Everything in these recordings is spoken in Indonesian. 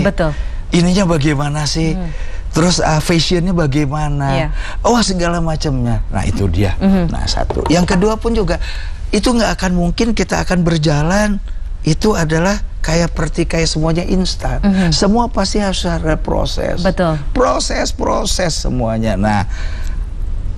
Betul. Ininya bagaimana sih? Terus fashionnya bagaimana? Oh, segala macamnya. Nah, itu dia. Nah, satu. Yang kedua pun juga, itu nggak akan mungkin kita akan berjalan. Itu adalah kayak semuanya instan. Semua pasti harus ada proses. Betul. Proses semuanya. Nah,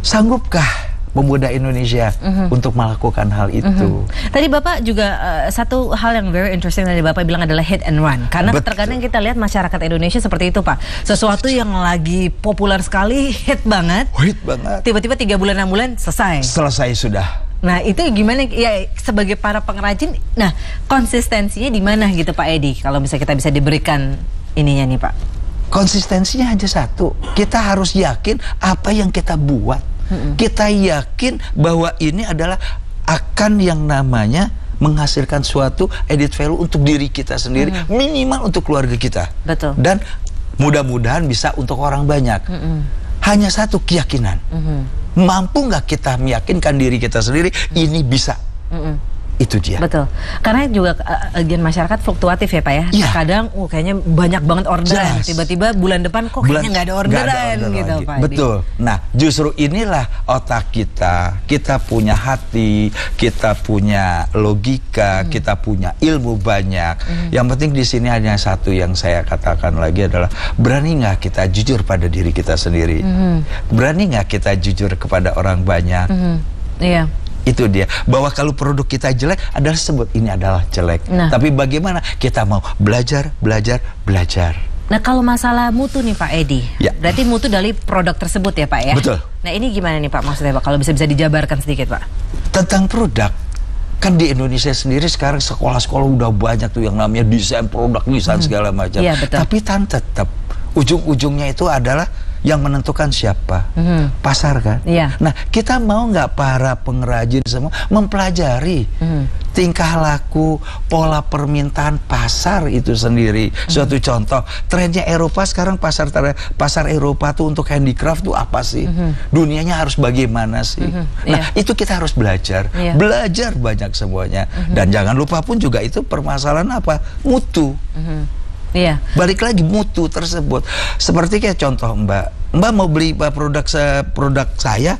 sanggupkah pemuda Indonesia untuk melakukan hal itu? Tadi Bapak juga satu hal yang very interesting tadi Bapak bilang adalah hit and run. Karena terkadang kita lihat masyarakat Indonesia seperti itu, Pak. Sesuatu yang lagi populer sekali, hit banget. Hit banget. Tiba-tiba 3 bulan 6 bulan selesai. Selesai sudah. Nah, itu gimana ya sebagai para pengrajin? Nah, konsistensinya di mana gitu Pak Edi? Kalau misalnya kita bisa diberikan ininya nih, Pak. Konsistensinya hanya satu. Kita harus yakin apa yang kita buat. Kita yakin bahwa ini adalah akan yang namanya menghasilkan suatu added value untuk diri kita sendiri, minimal untuk keluarga kita. Betul. Dan mudah-mudahan bisa untuk orang banyak. Hanya satu keyakinan. Mampu nggak kita meyakinkan diri kita sendiri ini bisa? Itu dia. Betul. Karena juga agen masyarakat fluktuatif ya Pak ya. Ya. Kadang kayaknya banyak banget orderan. Tiba-tiba bulan depan kok kayaknya nggak ada orderan gitu Pak. Betul. Nah, justru inilah otak kita. Kita punya hati, kita punya logika, kita punya ilmu banyak. Yang penting di sini hanya satu yang saya katakan lagi adalah berani nggak kita jujur pada diri kita sendiri. Berani nggak kita jujur kepada orang banyak. Iya. Itu dia, bahwa kalau produk kita jelek adalah sebut ini adalah jelek. Tapi bagaimana kita mau belajar. Nah, kalau masalah mutu nih Pak Edi, berarti mutu dari produk tersebut ya Pak ya? Betul. Nah, ini gimana nih Pak maksudnya Pak, kalau bisa dijabarkan sedikit Pak? Tentang produk, kan di Indonesia sendiri sekarang sekolah-sekolah udah banyak tuh yang namanya desain produk, desain segala macam. Tapi tetap ujung-ujungnya itu adalah yang menentukan siapa? Pasar kan? Nah, kita mau nggak para pengrajin semua mempelajari tingkah laku, pola permintaan pasar itu sendiri. Suatu contoh, trennya Eropa sekarang pasar Eropa tuh untuk handicraft tuh apa sih? Dunianya harus bagaimana sih? Nah, itu kita harus belajar. Belajar banyak semuanya. Dan jangan lupa pun juga itu permasalahan apa? Mutu. Balik lagi mutu tersebut. Seperti kayak contoh Mbak mau beli produk saya,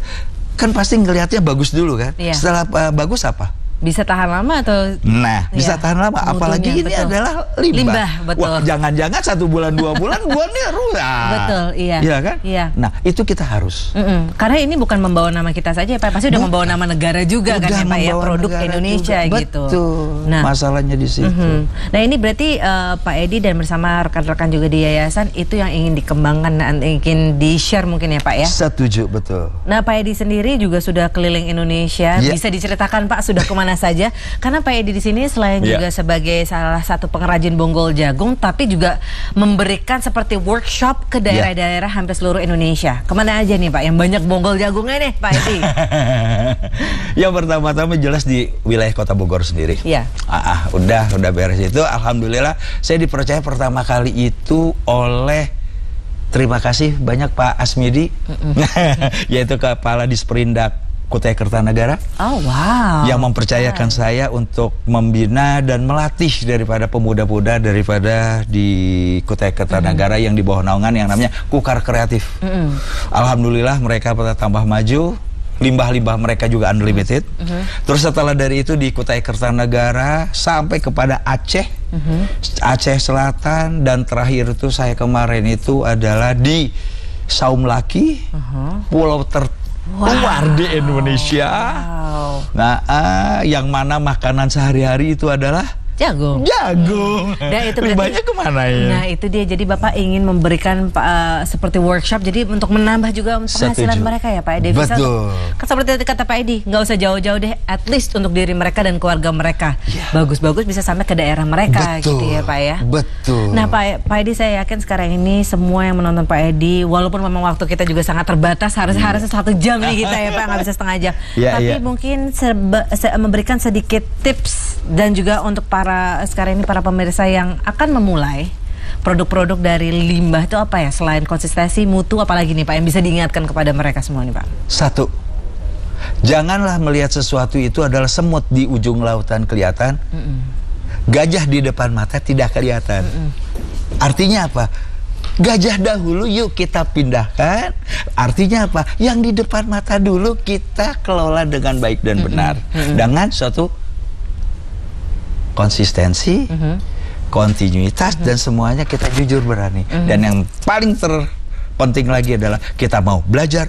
kan pasti ngelihatnya bagus dulu kan. Setelah bagus apa? Bisa tahan lama atau? Nah, bisa tahan lama. Apalagi ini adalah limbah. Betul. Wah, jangan-jangan 1 bulan 2 bulan buahnya rusak. Betul, iya. Iya kan? Iya. Nah, itu kita harus. Karena ini bukan membawa nama kita saja ya Pak, pasti udah membawa nama negara juga kan ya Pak ya, produk Indonesia juga. Gitu. Betul. Nah, masalahnya di situ. Nah, ini berarti Pak Edi dan bersama rekan-rekan juga di yayasan itu yang ingin dikembangkan dan ingin di-share mungkin ya Pak ya? Setuju, betul. Nah, Pak Edi sendiri juga sudah keliling Indonesia. Bisa diceritakan Pak sudah kemana saja? Karena Pak Edi di sini selain juga sebagai salah satu pengrajin bonggol jagung, tapi juga memberikan seperti workshop ke daerah-daerah hampir seluruh Indonesia. Kemana aja nih Pak yang banyak bonggol jagungnya nih Pak Edi? Yang pertama-tama jelas di wilayah Kota Bogor sendiri. Udah beres itu. Alhamdulillah saya dipercaya pertama kali itu oleh, terima kasih banyak Pak Asmidi, yaitu Kepala Disperindak Kutai Kertanegara. Oh wow. Yang mempercayakan saya untuk membina dan melatih daripada pemuda-pemuda daripada di Kutai Kertanegara yang di bawah naungan yang namanya Kukar Kreatif. Alhamdulillah mereka tambah maju. Limbah-limbah mereka juga unlimited. Terus setelah dari itu di Kutai Kertanegara sampai kepada Aceh, Aceh Selatan, dan terakhir itu saya kemarin itu adalah di Saumlaki, pulau terluar di Indonesia. Nah, yang mana makanan sehari-hari itu adalah jagung. Nah, itu limbahnya kemana ya? Nah, itu dia. Jadi Bapak ingin memberikan seperti workshop, jadi untuk menambah juga penghasilan mereka ya Pak Edi. Betul. Seperti kata Pak Edi, nggak usah jauh-jauh deh, at least untuk diri mereka dan keluarga mereka. Bagus-bagus bisa sampai ke daerah mereka. Gitu ya Pak ya. Betul. Nah Pak Edi, saya yakin sekarang ini semua yang menonton Pak Edi, walaupun memang waktu kita juga sangat terbatas, harusnya 1 jam nih kita ya Pak, nggak bisa setengah jam. Tapi mungkin memberikan sedikit tips dan juga untuk sekarang ini para pemirsa yang akan memulai produk-produk dari limbah itu apa ya, selain konsistensi, mutu, apalagi nih Pak yang bisa diingatkan kepada mereka semua nih Pak? Satu, janganlah melihat sesuatu itu adalah semut di ujung lautan kelihatan, gajah di depan mata tidak kelihatan. Artinya apa? Gajah dahulu yuk kita pindahkan. Artinya apa? Yang di depan mata dulu kita kelola dengan baik dan benar. Dengan suatu konsistensi, kontinuitas, dan semuanya kita jujur berani. Dan yang paling penting lagi adalah kita mau belajar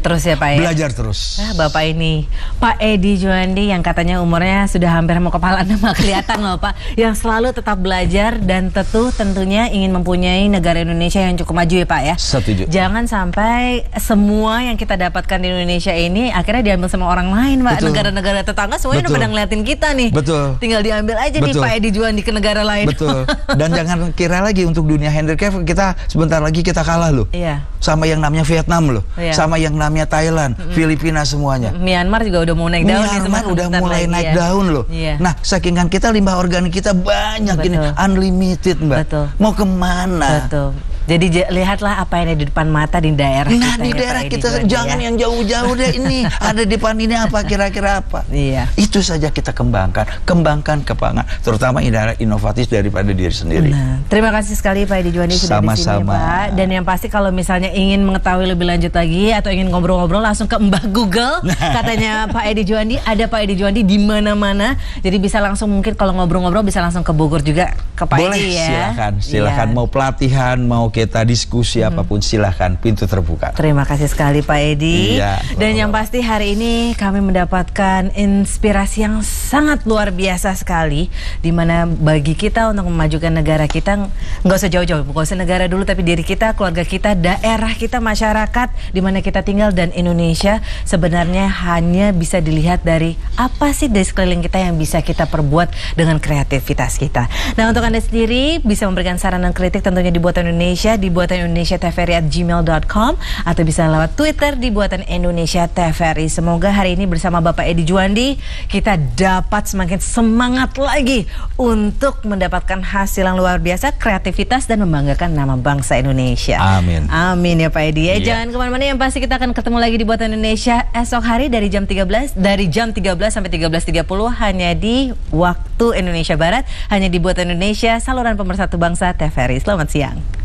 terus ya Pak ya. Belajar terus. Nah, Bapak ini Pak Edi Juandi yang katanya umurnya sudah hampir mau kepala nama kelihatan loh Pak, yang selalu tetap belajar dan tentunya ingin mempunyai negara Indonesia yang cukup maju ya Pak ya. Setuju. Jangan sampai semua yang kita dapatkan di Indonesia ini akhirnya diambil sama orang lain Pak. Negara-negara tetangga semuanya udah pada ngeliatin kita nih. Betul. Tinggal diambil aja nih Pak Edi Juandi ke negara lain. Betul. Dan jangan kira lagi untuk dunia handicap kita sebentar lagi kita kalah loh. Iya. Sama yang namanya Vietnam loh. Iya. Sama yang namanya Thailand, Filipina semuanya. Myanmar juga udah mau naik daun. Myanmar udah mulai naik daun loh. Iya. Nah, sakingan kita limbah organik kita banyak ini, unlimited Mbak. Betul. Mau kemana? Betul. Jadi lihatlah apa yang ada di depan mata di daerah kita. Nah, di daerah kita jangan yang jauh-jauh deh ini. Ada di depan ini apa kira-kira apa? Iya. Itu saja kita kembangkan ke pangan, terutama inovatif daripada diri sendiri. Nah, terima kasih sekali Pak Edi Juandi sudah di sini Pak. Dan yang pasti kalau misalnya ingin mengetahui lebih lanjut lagi atau ingin ngobrol-ngobrol langsung ke Mbah Google. Katanya Pak Edi Juandi, ada Pak Edi Juandi di mana-mana. Jadi bisa langsung mungkin kalau ngobrol-ngobrol bisa langsung ke Bogor juga ke Pak Edi ya. Silakan. Mau pelatihan, mau kita diskusi apapun silahkan, pintu terbuka. Terima kasih sekali Pak Edi. Iya, dan yang pasti hari ini kami mendapatkan inspirasi yang sangat luar biasa sekali, dimana bagi kita untuk memajukan negara kita nggak usah jauh-jauh, nggak usah negara dulu, tapi diri kita, keluarga kita, daerah kita, masyarakat dimana kita tinggal, dan Indonesia sebenarnya hanya bisa dilihat dari apa sih di sekeliling kita yang bisa kita perbuat dengan kreativitas kita. Nah, untuk Anda sendiri bisa memberikan saran dan kritik tentunya di Buatan Indonesia, di Buatan Indonesia TVRI@gmail.com, atau bisa lewat Twitter di Buatan Indonesia TVRI. Semoga hari ini bersama Bapak Edi Juandi kita dapat semakin semangat lagi untuk mendapatkan hasil yang luar biasa, kreativitas, dan membanggakan nama bangsa Indonesia. Amin. Amin ya Pak Edi. Jangan kemana-mana, yang pasti kita akan ketemu lagi di Buatan Indonesia esok hari dari jam 13 sampai 13.30 hanya di waktu Indonesia Barat, hanya di Buatan Indonesia, saluran pemersatu bangsa TVRI. Selamat siang.